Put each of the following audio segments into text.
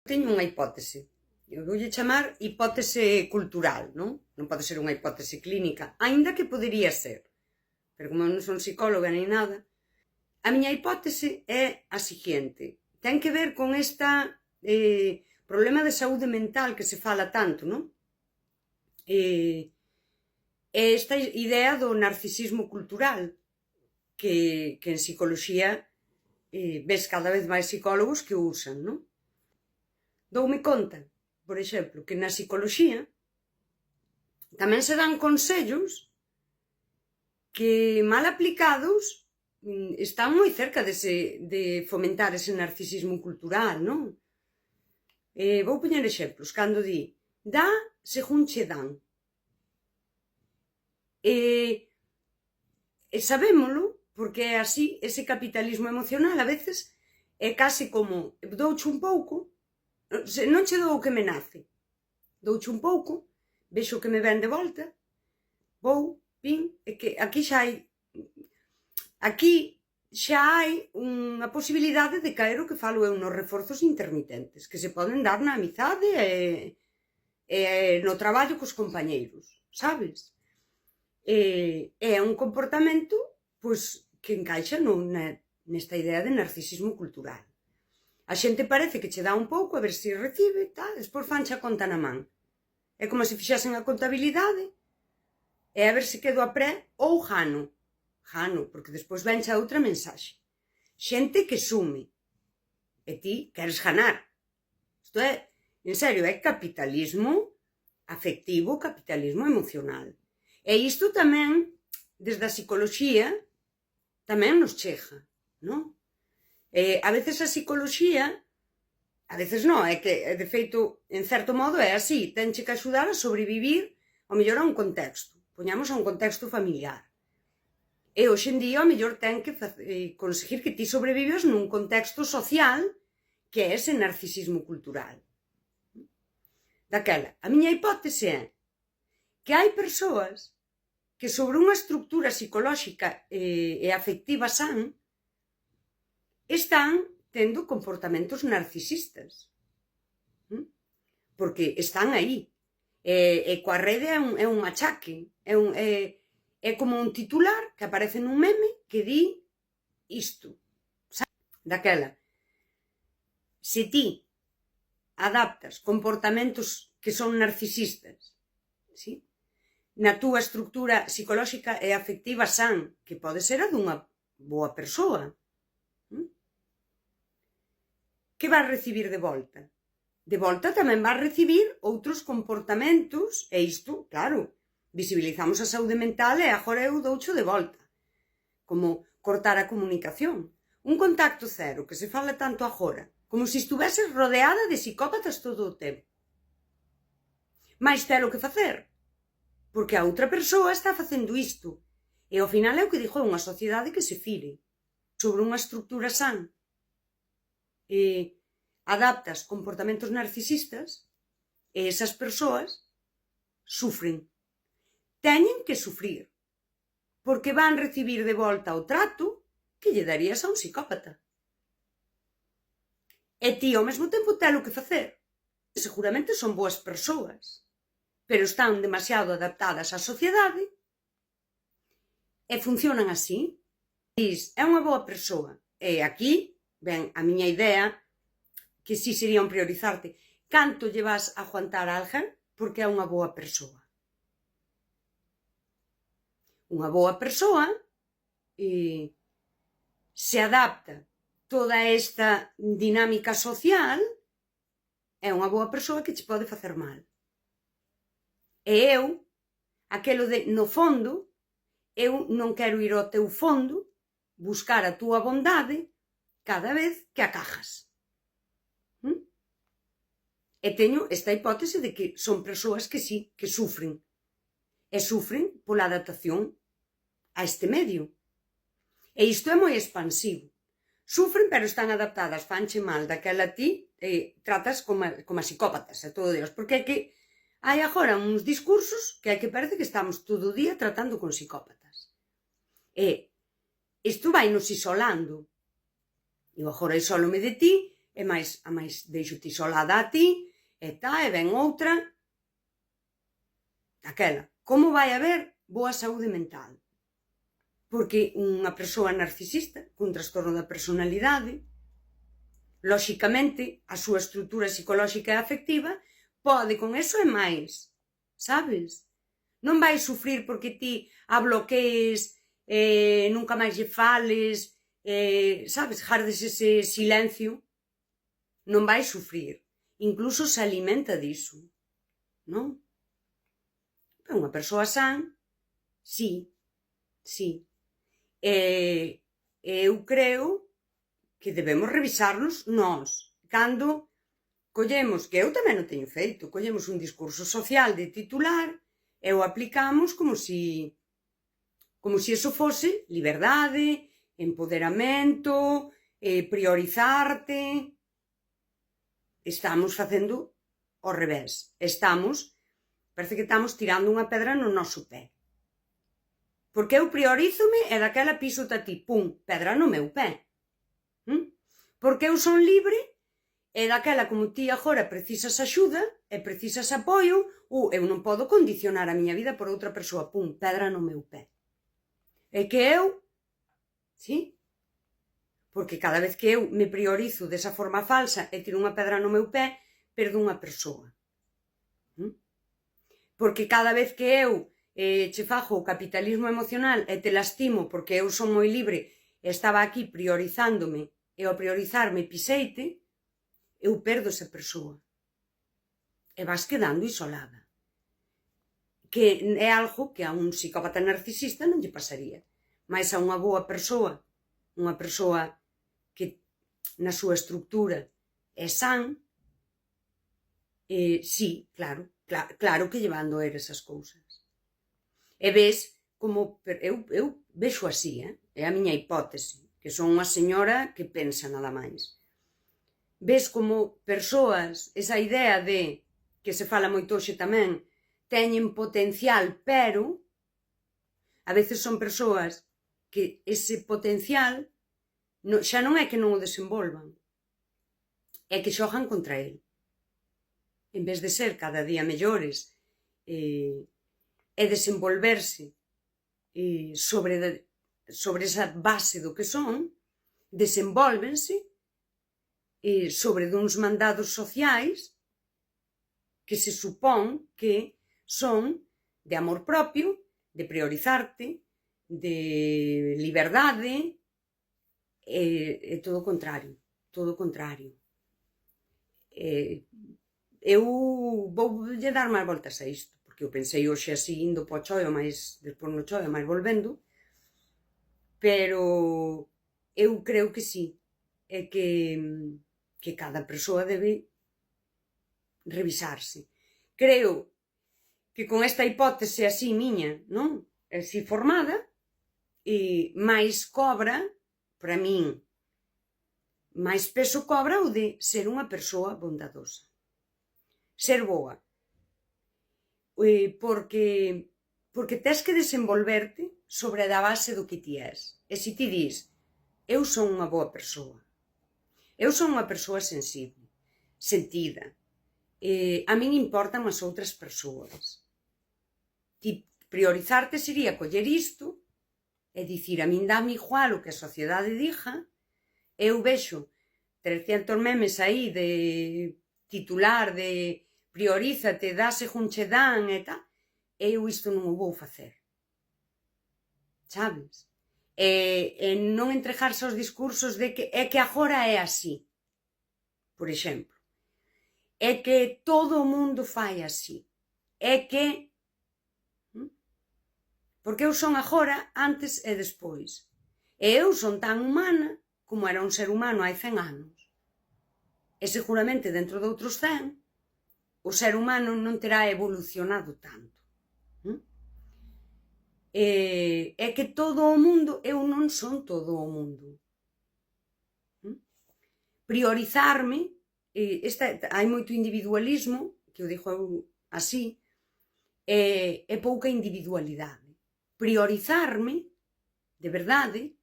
Teño unha hipótese. Eu voulle chamar hipótese cultural, non? Non pode ser unha hipótese clínica, aínda que podería ser. Pero como non son psicóloga nem nada, a miña hipótese é a seguinte. Ten que ver con problema de saúde mental que se fala tanto, non? Esta idea do narcisismo cultural, que en psicoloxía ves cada vez máis psicólogos que o usan, non? Doume conta, por exemplo, que na psicoloxía tamén se dan consellos que, mal aplicados, están moi cerca de fomentar ese narcisismo cultural, non? Vou poñer exemplos. Cando di, dá según che dan. Sabémolo, porque é así, ese capitalismo emocional a veces é case como, douche un pouco, non che dou o que me nace, douche un pouco, vexo o que me ven de volta, vou, pin, é que aquí xa hai unha posibilidade de caer o que falo eu nos reforzos intermitentes, que se poden dar na amizade e no traballo cos compañeiros, sabes? É un comportamento, pois, que encaixa nesta idea de narcisismo cultural. A xente parece que che dá un pouco a ver se recibe, tal, despois fanche a conta na man. É como se fixasen a contabilidade e a ver se quedo a pré ou gano, porque despois venche a outra mensaxe. Xente que sume e ti queres ganar. Isto é, en serio, é capitalismo afectivo, capitalismo emocional. E isto tamén, desde a psicoloxía, tamén nos chega, non? A veces a psicoloxía, a veces non, é que, de feito, en certo modo é así, tenche que axudar a sobrevivir, ao mellor, a un contexto. Poñamos a un contexto familiar. E hoxe en día, ao mellor, ten que conseguir que ti sobrevivas nun contexto social que é ese narcisismo cultural. Daquela, a miña hipótese é que hai persoas que sobre unha estructura psicolóxica e afectiva san están tendo comportamentos narcisistas. Porque están aí. E coa rede é un machaque. É como un titular que aparece nun meme que di isto. Daquela, se ti adaptas comportamentos que son narcisistas, ¿sí?, na túa estructura psicolóxica e afectiva san, que pode ser a dunha boa persoa, que vas recibir de volta? De volta tamén vas recibir outros comportamentos, e isto, claro, visibilizamos a saúde mental e agora eu doucho de volta. Como cortar a comunicación. Un contacto cero, que se fala tanto agora, como se estuveses rodeada de psicópatas todo o tempo. Mais ter o que facer, porque a outra persoa está facendo isto. E ao final é o que dixo, é unha sociedade que se fire sobre unha estructura san. Adaptas comportamentos narcisistas e esas persoas sufren. Teñen que sufrir, porque van recibir de volta o trato que lle darías a un psicópata. E ti, ao mesmo tempo, telo que facer. Seguramente son boas persoas, pero están demasiado adaptadas á sociedade e funcionan así. Diz, é unha boa persoa. E aquí ven a miña idea, que si sería un priorizarte. Canto lle vas a aguantar a alguén porque é unha boa persoa? Unha boa persoa se adapta toda esta dinámica social, é unha boa persoa que che pode facer mal. E eu, aquelo de, no fondo, eu non quero ir ao teu fondo, buscar a túa bondade cada vez que a cajas. E teño esta hipótese de que son persoas que sí, que sufren. E sufren pola adaptación a este medio. E isto é moi expansivo. Sufren, pero están adaptadas, fanche mal, daquela ti tratas como a psicópatas, a todo Dios. Porque é que hai agora uns discursos que hai que parece que estamos todo o día tratando con psicópatas. E isto vai nos isolando. Eu agora isólome de ti, e máis deixo-te isolada a ti, e ven outra, aquela. Como vai haber boa saúde mental? Porque unha persoa narcisista, cun trastorno da personalidade, lóxicamente, a súa estrutura psicolóxica e afectiva pode con eso e máis, sabes? Non vai sufrir porque ti a bloquees, nunca máis lle fales, sabes, jardes ese silencio, non vai sufrir. Incluso se alimenta diso, non? Pero unha persoa san, sí. Eu creo que debemos revisarnos nós. Cando collemos, que eu tamén o teño feito, collemos un discurso social de titular e o aplicamos como si eso fose liberdade, empoderamento, priorizarte. Estamos facendo ao revés. Parece que estamos tirando unha pedra no noso pé. Porque eu priorízome e daquela piso a ti, pum, pedra no meu pé. Porque eu son libre e daquela, como ti agora precisas axuda e precisas apoio, eu non podo condicionar a miña vida por outra persoa, pum, pedra no meu pé. É que eu, sí, porque cada vez que eu me priorizo desa forma falsa e tiro unha pedra no meu pé, perdo unha persoa. Porque cada vez que eu che fago o capitalismo emocional e te lastimo porque eu son moi libre e estaba aquí priorizándome e ao priorizarme piseite, eu perdo esa persoa. E vas quedando isolada. Que é algo que a un psicópata narcisista non lle pasaría. Mais a unha boa persoa, unha persoa que na súa estructura é san, sí, claro que lle van doer esas cousas. E ves como, eu vexo así, é a miña hipótese, que son unha señora que pensa nada máis. Ves como persoas, esa idea de, que se fala moito hoxe tamén, teñen potencial, pero a veces son persoas que ese potencial xa non é que non o desenvolvan, é que xogan contra el. En vez de ser cada día mellores e desenvolverse sobre esa base do que son, desenvólvense sobre duns mandados sociais que se supón que son de amor propio, de priorizarte, de liberdade, e todo o contrario, eu voulle dar máis voltas a isto, porque eu pensei hoxe así indo po choio, máis despois no choio, máis volvendo, pero eu creo que sí, é que cada persoa debe revisarse. Creo que con esta hipótese así miña, non? Así formada, máis cobra, para min, máis peso cobra o de ser unha persoa bondadosa. Ser boa. Porque tes que desenvolverte sobre a base do que ti és. E se ti dis, eu son unha boa persoa, eu son unha persoa sensible, sentida, a min importan as outras persoas. Ti priorizarte sería coller isto e dicir, a min dame igual o que a sociedade diga, eu vexo 300 memes aí de titular de priorízate, dá según che dan e tal, eu isto non o vou facer. Sabes? E non entregarse aos discursos de que é que agora é así. Por exemplo. É que todo o mundo fai así. É que... Porque eu son agora, antes e despois. E eu son tan humana como era un ser humano hai 100 anos. E seguramente dentro de outros 100 o ser humano non terá evolucionado tanto. É que todo o mundo, eu non son todo o mundo. Priorizarme, hai moito individualismo, que o dixo así, e pouca individualidade. Priorizarme, de verdade,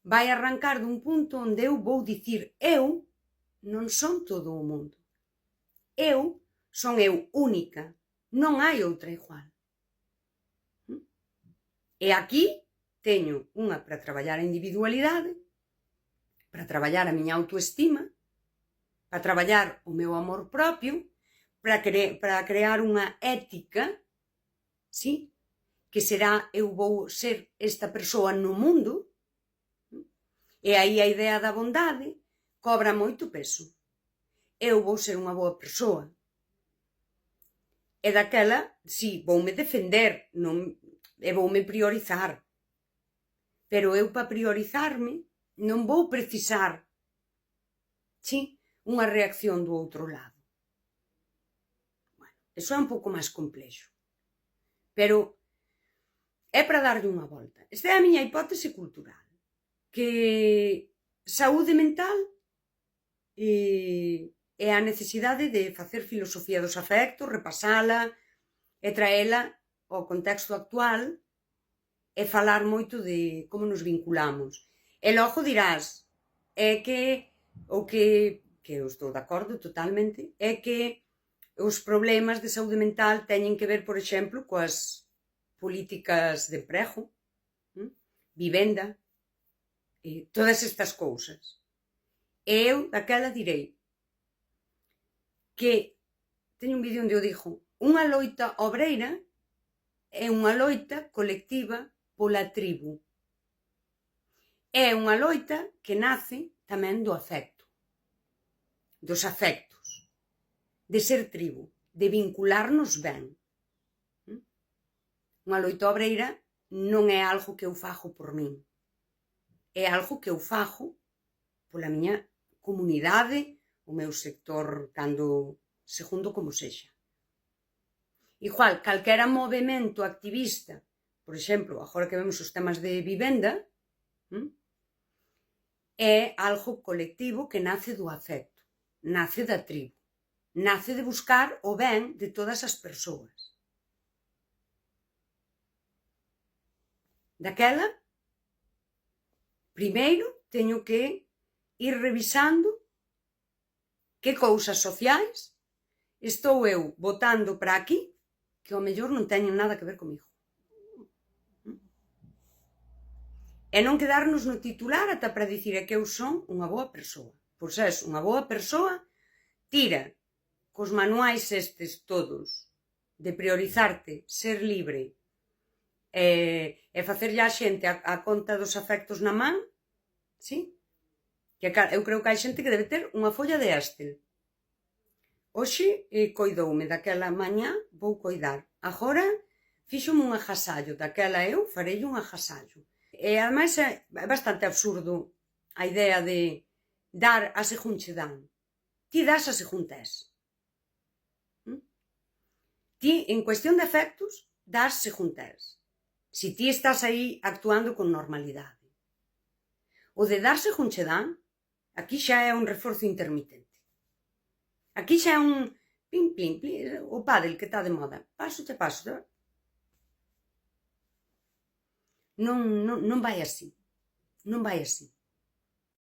vai arrancar dun punto onde eu vou dicir eu non son todo o mundo. Eu son eu única, non hai outra igual. E aquí teño unha para traballar a individualidade, para traballar a miña autoestima, para traballar o meu amor propio, para crear unha ética, sí? Que será eu vou ser esta persoa no mundo, e aí a idea da bondade cobra moito peso. Eu vou ser unha boa persoa. E daquela, sí, voume defender, non, e voume priorizar. Pero eu, para priorizarme, non vou precisar, sí, unha reacción do outro lado. Bueno, eso é un pouco máis complexo. Pero é para darlle unha volta. Esta é a miña hipótese cultural. Que saúde mental é a necesidade de facer filosofía dos afectos, repasala e traela ao contexto actual e falar moito de como nos vinculamos. E logo dirás, é que o que eu estou de acordo totalmente, é que os problemas de saúde mental teñen que ver, por exemplo, coas políticas de emprego, vivenda, e todas estas cousas. E eu, daquela, direi que teño un vídeo onde eu digo, unha loita obreira é unha loita colectiva pola tribu. É unha loita que nace tamén do afecto, dos afectos, de ser tribu, de vincularnos ben. Unha loita obreira non é algo que eu fago por min, é algo que eu fago pola miña comunidade, o meu sector, cando segundo como sexa. Igual, calquera movimento activista, por exemplo, agora que vemos os temas de vivenda, é algo colectivo que nace do afecto, nace da tribu, nace de buscar o ben de todas as persoas. Daquela, primeiro, teño que ir revisando que cousas sociais estou eu botando para aquí que ao mellor non teñen nada que ver comigo. E non quedarnos no titular ata para dicir que eu son unha boa persoa. Pois és unha boa persoa, tira cos manuais estes todos de priorizarte, ser libre e facerlle a xente a conta dos afectos na man, sí? Que eu creo que hai xente que debe ter unha folla de Excel. Hoxe coidoume, daquela mañá vou coidar. Agora fíxome un agasallo, daquela eu farei un agasallo. E ademais é bastante absurdo a idea de dar a según che dan. Ti das a según tes. Ti, en cuestión de afectos, das según tes. Si ti estás aí actuando con normalidade. O de dar según che dan, aquí xa é un reforzo intermitente. Aquí xa é un pim, pim, pim, o pádel que está de moda. Paso che paso. Non vai así. Non vai así.